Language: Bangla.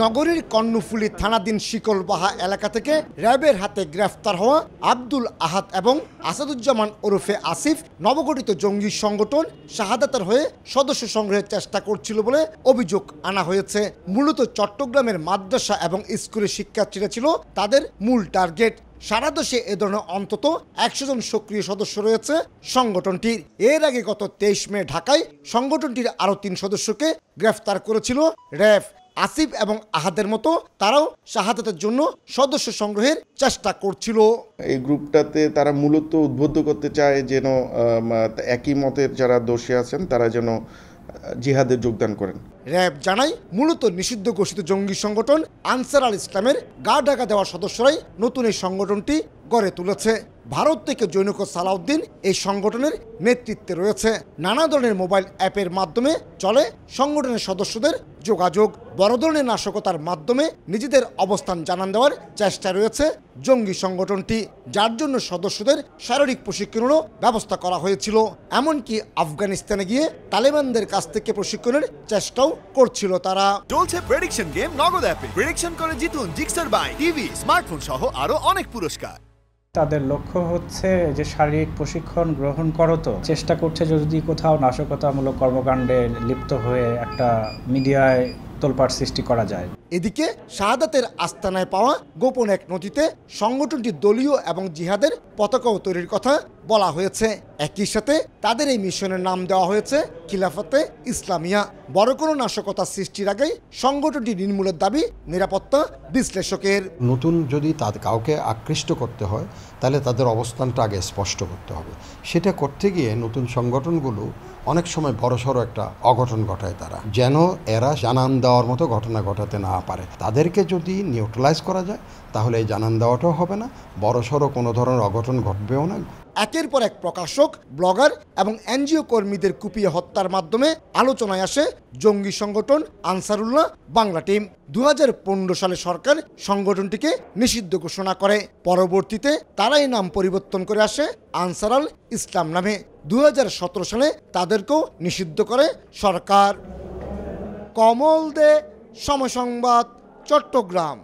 নগরীর কর্ণফুলী থানাধীন শিকলবাহা এলাকা থেকে র্যাবের হাতে গ্রেফতার হওয়া আব্দুল আহাদ এবং আসাদুজ্জামান ওরফে আসিফ নবগঠিত জঙ্গি সংগঠন শাহাদাতের হয়ে সদস্য সংগ্রহের চেষ্টা করছিল বলে অভিযোগ আনা হয়েছে। মূলত চট্টগ্রামের মাদ্রাসা এবং স্কুলের শিক্ষার্থীরা ছিল তাদের মূল টার্গেট। সারা দেশে এ ধরনের অন্তত 100 জন সক্রিয় সদস্য রয়েছে সংগঠনটির। এর আগে গত 23 মে ঢাকায় সংগঠনটির আরও 3 সদস্যকে গ্রেফতার করেছিল র্যাব। আসিফ এবং আহাদের মতো তারাও শাহাদাতের জন্য সদস্য সংগ্রহের চেষ্টা করছিল। এই গ্রুপটাতে তারা মূলত উদ্বুদ্ধ করতে চায় যেন একই মতের যারা দোষী আছেন তারা যেন জিহাদে যোগদান করেন। র্যাব জানায় মূলত নিষিদ্ধ ঘোষিত জঙ্গি সংগঠন আনসার আল ইসলামের গা ঢাকা দেওয়া সদস্যরাই নতুন এই সংগঠনটি গড়ে তুলেছে। ভারত থেকে জৈনক সালাউদ্দিন এই সংগঠনের নেতৃত্বে রয়েছে। নানা ধরনের মোবাইল অ্যাপের মাধ্যমে চলে সংগঠনের সদস্যদের যোগাযোগ। বড় ধরনের নাশকতার মাধ্যমে নিজেদের অবস্থান জানান দেওয়ার চেষ্টা রয়েছে জঙ্গি সংগঠনটি, যার জন্য সদস্যদের শারীরিক প্রশিক্ষণেরও ব্যবস্থা করা হয়েছিল। এমনকি আফগানিস্তানে গিয়ে তালেবানদের কাছ থেকে প্রশিক্ষণের চেষ্টাও করছিল তারা। চলছে প্রেডিকশন গেম নগদ অ্যাপে। প্রেডিকশন করে জিতুন জিক্সার বাই টিভি, স্মার্টফোন সহ আরো অনেক পুরস্কার। তাদের লক্ষ্য হচ্ছে যে শারীরিক প্রশিক্ষণ গ্রহণ করতো, চেষ্টা করছে যদি কোথাও নাশকতামূলক কর্মকাণ্ডে লিপ্ত হয়ে একটা মিডিয়ায় তোলপাড় সৃষ্টি করা যায়। এদিকে শাহাদাতের আস্তানায় পাওয়া গোপন এক নথিতে সংগঠনটি দলীয় এবং জিহাদের পতাকাও তৈরির কথা বলা হয়েছে। একই সাথে তাদের এই মিশনের নাম দেওয়া হয়েছে খিলাফতে ইসলামিয়া। বড় কোনো নাশকতা সৃষ্টির আগেই সংগঠনটি নির্মূলের দাবি নিরাপত্তা বিশ্লেষকের। নতুন যদি তাদের কাউকে আকৃষ্ট করতে হয় তাহলে তাদের অবস্থানটা আগে স্পষ্ট করতে হবে। সেটা করতে গিয়ে নতুন সংগঠনগুলো অনেক সময় বড়সড় একটা অঘটন ঘটায় তারা, যেন এরা জানান দেওয়ার মতো ঘটনা ঘটাতে না পারে। তাদেরকে যদি নিউট্রালাইজ করা যায় তাহলে এই জানান দেওয়াটাও হবে না, বড়সড় কোনো ধরনের অঘটন ঘটবেও না। একের পর এক প্রকাশক, ব্লগার এবং এনজিও কর্মীদের কুপিয়ে হত্যার মাধ্যমে আলোচনায় আসে জঙ্গি সংগঠন আনসারুল্লাহ বাংলা টিম। 2015 সালে সরকার সংগঠনটিকে নিষিদ্ধ ঘোষণা করে। পরবর্তীতে তারাই নাম পরিবর্তন করে আসে আনসার আল ইসলাম নামে। 2017 সালে তাদেরকেও নিষিদ্ধ করে সরকার। কমল দে, সময় সংবাদ, চট্টগ্রাম।